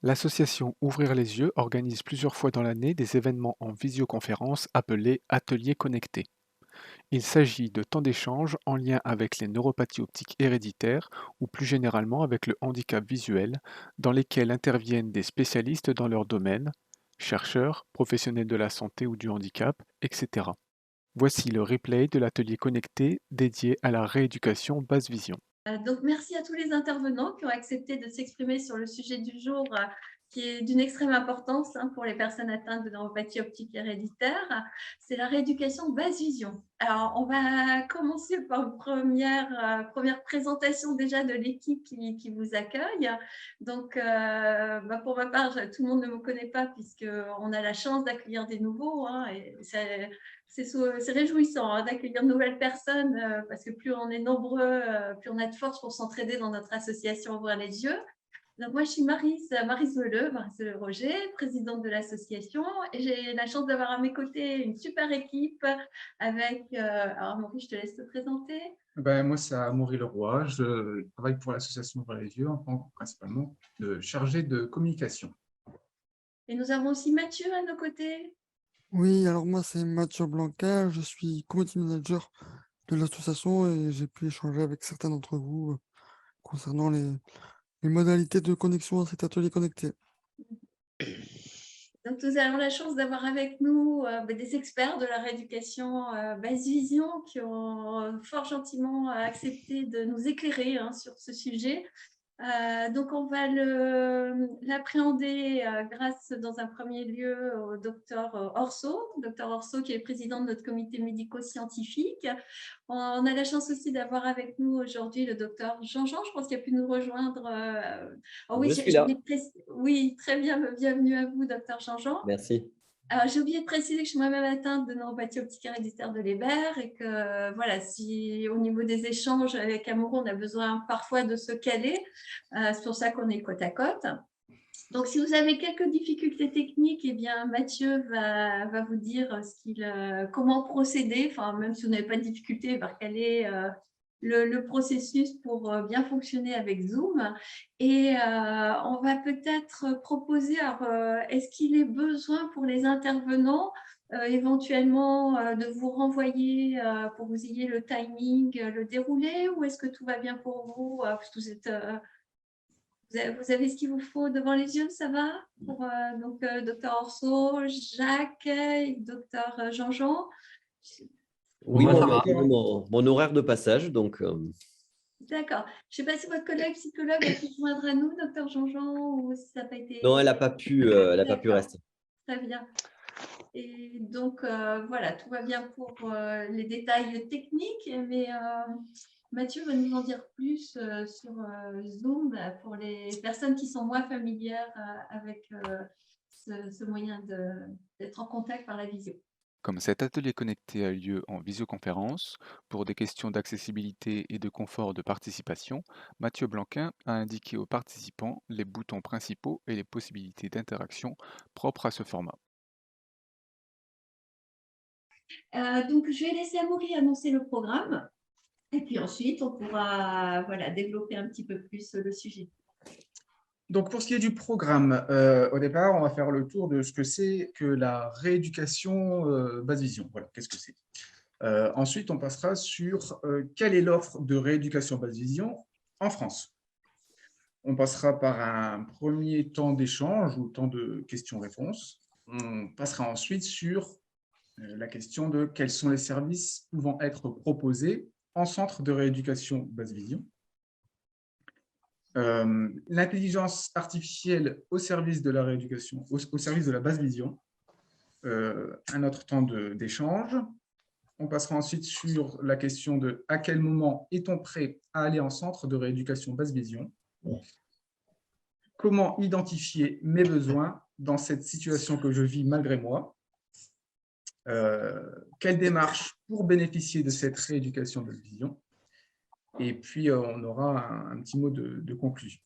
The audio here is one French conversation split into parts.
L'association Ouvrir les yeux organise plusieurs fois dans l'année des événements en visioconférence appelés ateliers connectés. Il s'agit de temps d'échange en lien avec les neuropathies optiques héréditaires ou plus généralement avec le handicap visuel, dans lesquels interviennent des spécialistes dans leur domaine, chercheurs, professionnels de la santé ou du handicap, etc. Voici le replay de l'atelier connecté dédié à la rééducation basse vision. Donc, merci à tous les intervenants qui ont accepté de s'exprimer sur le sujet du jour, qui est d'une extrême importance pour les personnes atteintes de neuropathie optique héréditaire. C'est la rééducation basse vision. Alors, on va commencer par une première présentation déjà de l'équipe qui vous accueille. Donc, pour ma part, tout le monde ne me connaît pas puisqu'on a la chance d'accueillir des nouveaux. Et c'est réjouissant d'accueillir de nouvelles personnes parce que plus on est nombreux, plus on a de force pour s'entraider dans notre association Ouvrir les yeux. Donc moi, je suis Maryse Veleux Roger, présidente de l'association, et j'ai la chance d'avoir à mes côtés une super équipe avec… alors Maurice, je te laisse te présenter. Moi, c'est Amaury Leroy. Je travaille pour l'association Ouvrir les yeux en tant que principalement de chargé de communication. Et nous avons aussi Mathieu à nos côtés. Oui, alors moi c'est Mathieu Blanca, je suis community manager de l'association et j'ai pu échanger avec certains d'entre vous concernant les modalités de connexion à cet atelier connecté. Donc, nous avons la chance d'avoir avec nous des experts de la rééducation basse vision qui ont fort gentiment accepté de nous éclairer sur ce sujet. Donc, on va l'appréhender grâce, dans un premier lieu, au docteur Orso qui est président de notre comité médico-scientifique. On a la chance aussi d'avoir avec nous aujourd'hui le docteur Jean-Jean, je pense qu'il a pu nous rejoindre. Oh oui, Je suis là. Oui, très bien, bienvenue à vous, docteur Jean-Jean. Merci. Alors, j'ai oublié de préciser que je suis moi-même atteinte de neuropathie optique héréditaire de Leber et que, voilà, si au niveau des échanges avec Amoureau, on a besoin parfois de se caler, c'est pour ça qu'on est côte à côte. Donc, si vous avez quelques difficultés techniques, eh bien, Mathieu va vous dire comment procéder. Enfin, même si vous n'avez pas de difficulté, il va recaler le processus pour bien fonctionner avec Zoom. Et on va peut-être proposer, est-ce qu'il est besoin pour les intervenants éventuellement de vous renvoyer pour que vous ayez le timing, le déroulé, ou est-ce que tout va bien pour vous parce que vous avez ce qu'il vous faut devant les yeux, ça va pour, docteur Orso, Jacques, docteur Jean-Jean. Oui, Moi, moi, ça on m'a va. donné mon horaire de passage, donc D'accord. Je ne sais pas si votre collègue psychologue a pu se joindre à nous, docteur Jean-Jean, ou si ça n'a pas non, été… elle n'a pas pu D'accord, rester. très bien. Et donc, voilà, tout va bien pour les détails techniques, mais Mathieu va nous en dire plus sur Zoom pour les personnes qui sont moins familières avec ce moyen d'être en contact par la visio. Comme cet atelier connecté a lieu en visioconférence, pour des questions d'accessibilité et de confort de participation, Mathieu Blanquin a indiqué aux participants les boutons principaux et les possibilités d'interaction propres à ce format. Donc, je vais laisser Amaury annoncer le programme et puis ensuite, on pourra développer un petit peu plus le sujet. Donc, pour ce qui est du programme, au départ, on va faire le tour de ce que c'est que la rééducation basse vision. Voilà, qu'est-ce que c'est? Ensuite, on passera sur quelle est l'offre de rééducation basse vision en France. On passera par un premier temps d'échange ou temps de questions-réponses. On passera ensuite sur la question de quels sont les services pouvant être proposés en centre de rééducation basse vision. L'intelligence artificielle au service de la rééducation, au service de la basse vision. Un autre temps d'échange. On passera ensuite sur la question de à quel moment est-on prêt à aller en centre de rééducation basse vision. Comment identifier mes besoins dans cette situation que je vis malgré moi. Quelle démarche pour bénéficier de cette rééducation basse vision. Et puis, on aura un petit mot de conclusion.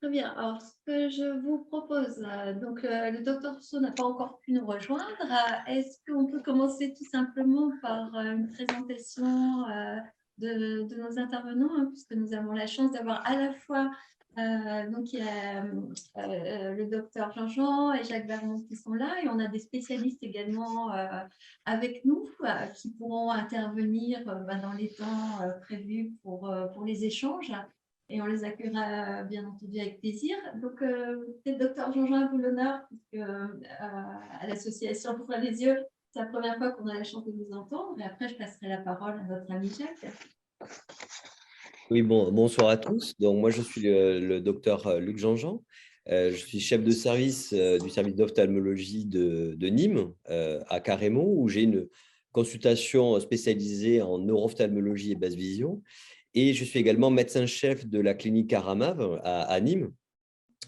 Très bien. Alors, ce que je vous propose, donc le docteur Rousseau n'a pas encore pu nous rejoindre. Est-ce qu'on peut commencer tout simplement par une présentation de nos intervenants, puisque nous avons la chance d'avoir à la fois Donc, il y a le docteur Jean-Jean et Jacques Bermond qui sont là, et on a des spécialistes également avec nous qui pourront intervenir dans les temps prévus pour les échanges, et on les accueillera bien entendu avec plaisir. Donc, peut-être docteur Jean-Jean, à vous l'honneur, puisque à l'association Ouvrir les yeux, c'est la première fois qu'on a la chance de vous entendre, et après je passerai la parole à notre ami Jacques. Oui, bonsoir à tous. Donc, moi, je suis le docteur Luc Jean-Jean. Je suis chef de service du service d'ophtalmologie de Nîmes, à Carrémont, où j'ai une consultation spécialisée en neuro-ophtalmologie et basse vision. Et je suis également médecin-chef de la clinique Caramav à Nîmes,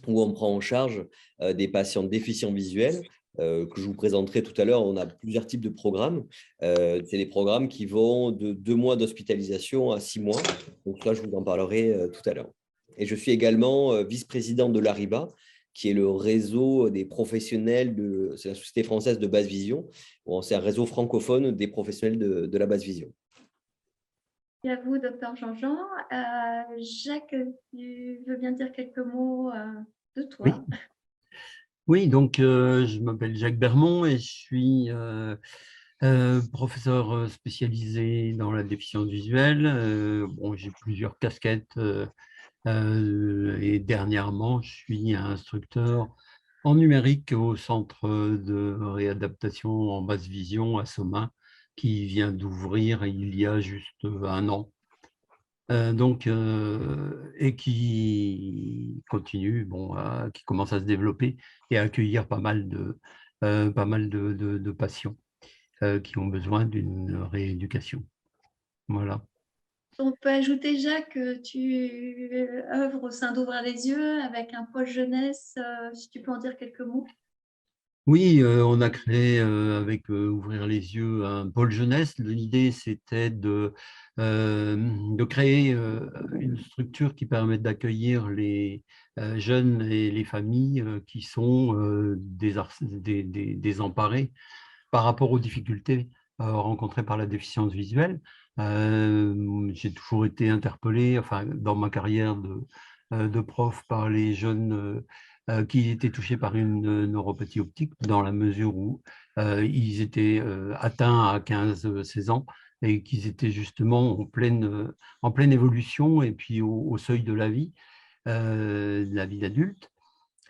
où on prend en charge des patients déficients visuels, que je vous présenterai tout à l'heure. On a plusieurs types de programmes. C'est des programmes qui vont de 2 mois d'hospitalisation à 6 mois. Donc ça, je vous en parlerai tout à l'heure. Et je suis également vice-président de l'ARIBA, qui est le réseau des professionnels, c'est la Société française de basse vision. Bon, c'est un réseau francophone des professionnels de la basse vision. Et à vous, docteur Jean-Jean. Jacques, tu veux bien dire quelques mots de toi? Oui, donc je m'appelle Jacques Bermond et je suis professeur spécialisé dans la déficience visuelle. Bon, j'ai plusieurs casquettes et dernièrement, je suis instructeur en numérique au centre de réadaptation en basse vision à Somain, qui vient d'ouvrir il y a juste 1 an. Et qui continue, qui commence à se développer et à accueillir pas mal de patients qui ont besoin d'une rééducation. Voilà. On peut ajouter, Jacques, que tu œuvres au sein d'Ouvrir les yeux avec un pôle jeunesse, si tu peux en dire quelques mots. Oui, on a créé avec Ouvrir les yeux un pôle jeunesse. L'idée, c'était de créer une structure qui permette d'accueillir les jeunes et les familles qui sont désemparés par rapport aux difficultés rencontrées par la déficience visuelle. J'ai toujours été interpellé, enfin, dans ma carrière de prof, par les jeunes qui étaient touchés par une neuropathie optique, dans la mesure où ils étaient atteints à 15-16 ans et qu'ils étaient justement en pleine évolution et puis au seuil de la vie d'adulte.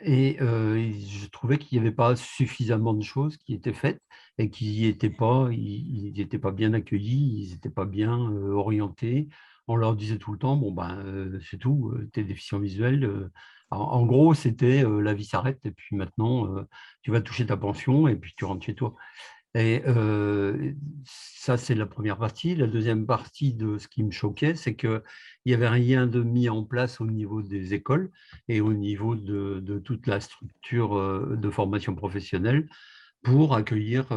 Et je trouvais qu'il n'y avait pas suffisamment de choses qui étaient faites et qu'ils n'étaient pas, bien accueillis, ils n'étaient pas bien orientés. On leur disait tout le temps, bon ben c'est tout, tu es déficient visuel. En gros, c'était la vie s'arrête et puis maintenant tu vas toucher ta pension et puis tu rentres chez toi. Et ça, c'est la première partie. La deuxième partie de ce qui me choquait, c'est qu'il n'y avait rien de mis en place au niveau des écoles et au niveau de toute la structure de formation professionnelle pour accueillir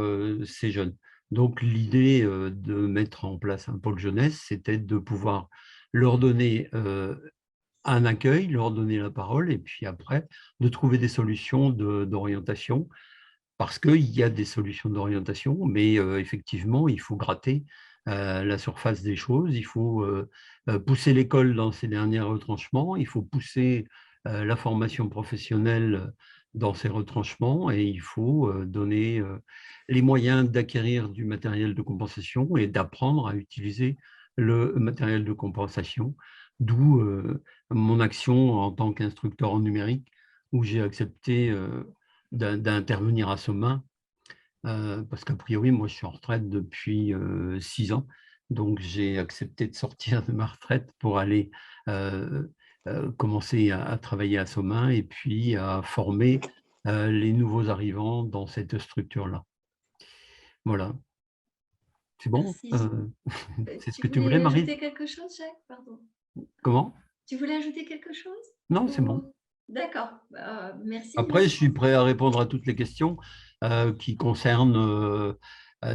ces jeunes. Donc, l'idée de mettre en place un pôle jeunesse, c'était de pouvoir leur donner un accueil, leur donner la parole et puis après, de trouver des solutions d'orientation. Parce qu'il y a des solutions d'orientation, mais effectivement, il faut gratter la surface des choses, il faut pousser l'école dans ses derniers retranchements, il faut pousser la formation professionnelle dans ses retranchements et il faut donner les moyens d'acquérir du matériel de compensation et d'apprendre à utiliser le matériel de compensation, d'où mon action en tant qu'instructeur en numérique, où j'ai accepté d'intervenir à Somain, parce qu'a priori, moi, je suis en retraite depuis 6 ans. Donc, j'ai accepté de sortir de ma retraite pour aller commencer à travailler à Somain et puis à former les nouveaux arrivants dans cette structure-là. Voilà. C'est bon? Merci. C'est ce Tu que tu voulais voulais, Marie? ajouter quelque chose, Jacques? Pardon. Comment? Tu voulais ajouter quelque chose? Non, c'est bon. D'accord. Merci. Après, je suis prêt à répondre à toutes les questions qui concernent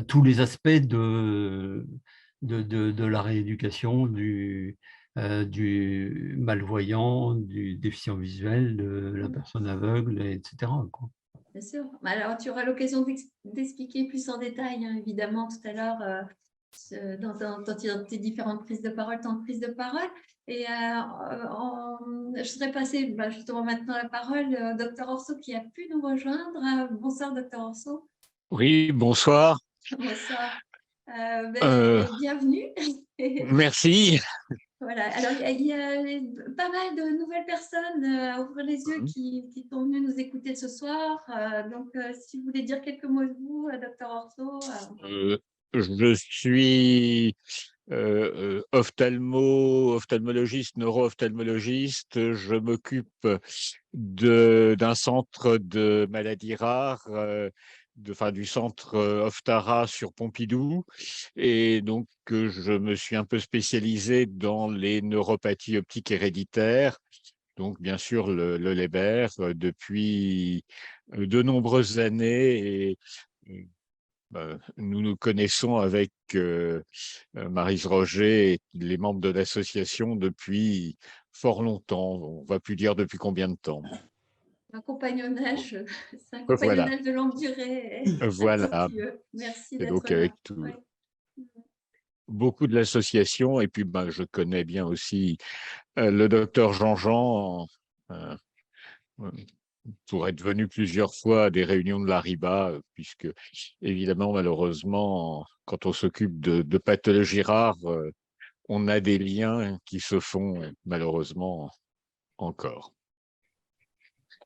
tous les aspects de la rééducation du malvoyant, du déficient visuel, de la personne aveugle, etc. quoi. Bien sûr. Alors, tu auras l'occasion d'expliquer plus en détail, hein, évidemment, tout à l'heure, dans tes différentes prises de parole, temps de prise de parole. Et je voudrais passer justement maintenant la parole au docteur Orso qui a pu nous rejoindre. Bonsoir, docteur Orso. Oui, bonsoir. Bonsoir. Euh, Bienvenue. Merci. Voilà, alors il y a pas mal de nouvelles personnes à ouvrir les yeux qui sont venues nous écouter ce soir. Donc, si vous voulez dire quelques mots de vous, docteur Orso. Je suis ophtalmologiste, neuro-ophtalmologiste. Je m'occupe d'un centre de maladies rares, du centre Ophthara sur Pompidou. Et donc, je me suis un peu spécialisé dans les neuropathies optiques héréditaires. Donc, bien sûr, le Leber depuis de nombreuses années. Et nous nous connaissons avec Maryse Roger et les membres de l'association depuis fort longtemps. On ne va plus dire depuis combien de temps. Un compagnonnage, c'est un Voilà. compagnonnage de longue durée. Voilà. Merci Et d'être donc, là. avec Ouais. beaucoup de l'association, et puis je connais bien aussi le docteur Jean-Jean, pour être venu plusieurs fois à des réunions de l'ARIBA, puisque évidemment, malheureusement, quand on s'occupe de pathologies rares, on a des liens qui se font malheureusement encore.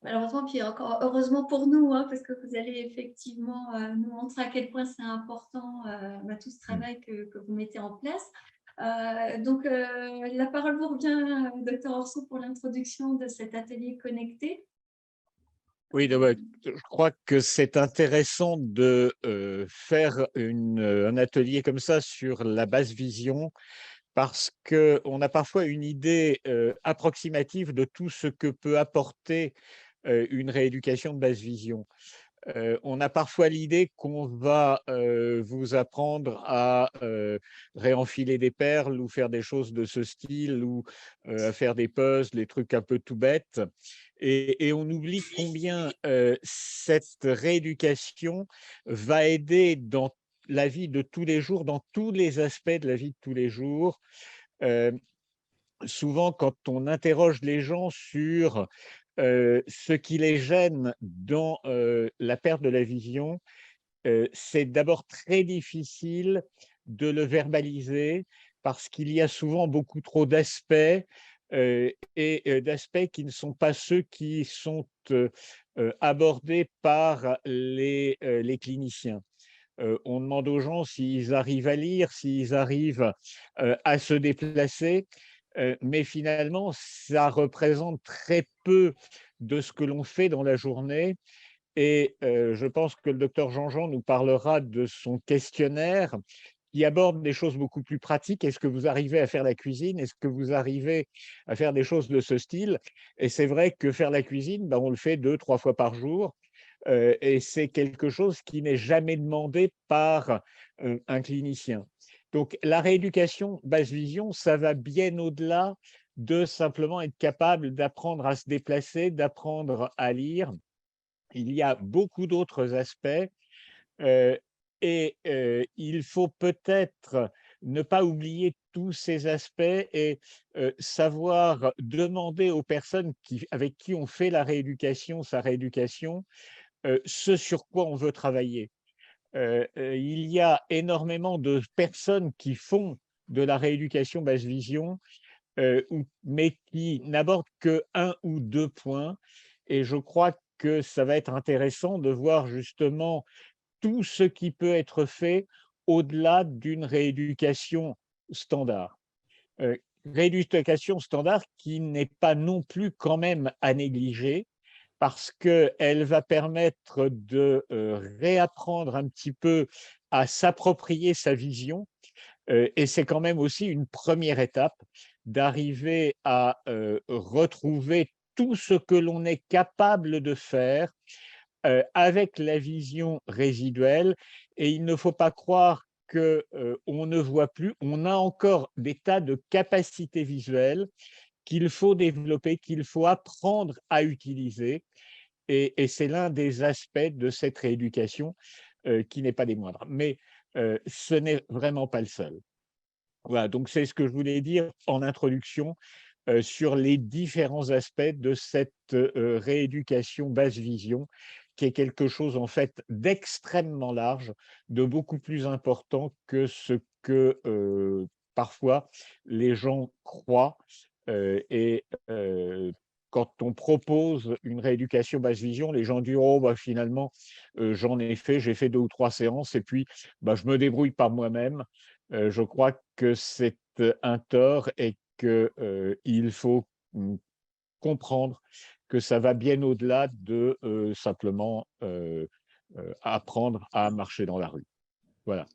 Malheureusement, puis encore heureusement pour nous, parce que vous allez effectivement nous montrer à quel point c'est important tout ce travail que vous mettez en place. Donc, la parole vous revient, docteur Orso, pour l'introduction de cet atelier connecté. Oui, je crois que c'est intéressant de faire un atelier comme ça sur la basse vision, parce qu'on a parfois une idée approximative de tout ce que peut apporter une rééducation de basse vision. On a parfois l'idée qu'on va vous apprendre à réenfiler des perles ou faire des choses de ce style, ou à faire des puzzles, des trucs un peu tout bêtes. Et on oublie combien cette rééducation va aider dans la vie de tous les jours, dans tous les aspects de la vie de tous les jours. Souvent, quand on interroge les gens sur ce qui les gêne dans la perte de la vision, c'est d'abord très difficile de le verbaliser, parce qu'il y a souvent beaucoup trop d'aspects et d'aspects qui ne sont pas ceux qui sont abordés par les cliniciens. On demande aux gens s'ils arrivent à lire, s'ils arrivent à se déplacer, mais finalement, ça représente très peu de ce que l'on fait dans la journée. Et je pense que le docteur Jean-Jean nous parlera de son questionnaire qui aborde des choses beaucoup plus pratiques. Est-ce que vous arrivez à faire la cuisine? Est-ce que vous arrivez à faire des choses de ce style? Et c'est vrai que faire la cuisine, on le fait 2-3 fois par jour. Et c'est quelque chose qui n'est jamais demandé par un clinicien. Donc, la rééducation basse vision, ça va bien au-delà de simplement être capable d'apprendre à se déplacer, d'apprendre à lire. Il y a beaucoup d'autres aspects et il faut peut-être ne pas oublier tous ces aspects et savoir demander aux personnes avec qui on fait sa rééducation, ce sur quoi on veut travailler. Il y a énormément de personnes qui font de la rééducation basse vision, mais qui n'abordent que 1 ou 2 points. Et je crois que ça va être intéressant de voir justement tout ce qui peut être fait au-delà d'une rééducation standard. Rééducation standard qui n'est pas non plus quand même à négliger, parce qu'elle va permettre de réapprendre un petit peu à s'approprier sa vision. Et c'est quand même aussi une première étape d'arriver à retrouver tout ce que l'on est capable de faire avec la vision résiduelle. Et il ne faut pas croire qu'on ne voit plus. On a encore des tas de capacités visuelles qu'il faut développer, qu'il faut apprendre à utiliser. Et c'est l'un des aspects de cette rééducation qui n'est pas des moindres. Mais ce n'est vraiment pas le seul. Voilà, donc c'est ce que je voulais dire en introduction sur les différents aspects de cette rééducation basse vision, qui est quelque chose en fait d'extrêmement large, de beaucoup plus important que ce que parfois les gens croient. Et quand on propose une rééducation basse vision, les gens disent oh bah finalement j'en ai fait, j'ai fait 2 ou 3 séances et puis bah, je me débrouille par moi-même. Je crois que c'est un tort et qu'il faut comprendre que ça va bien au-delà de simplement apprendre à marcher dans la rue. Voilà.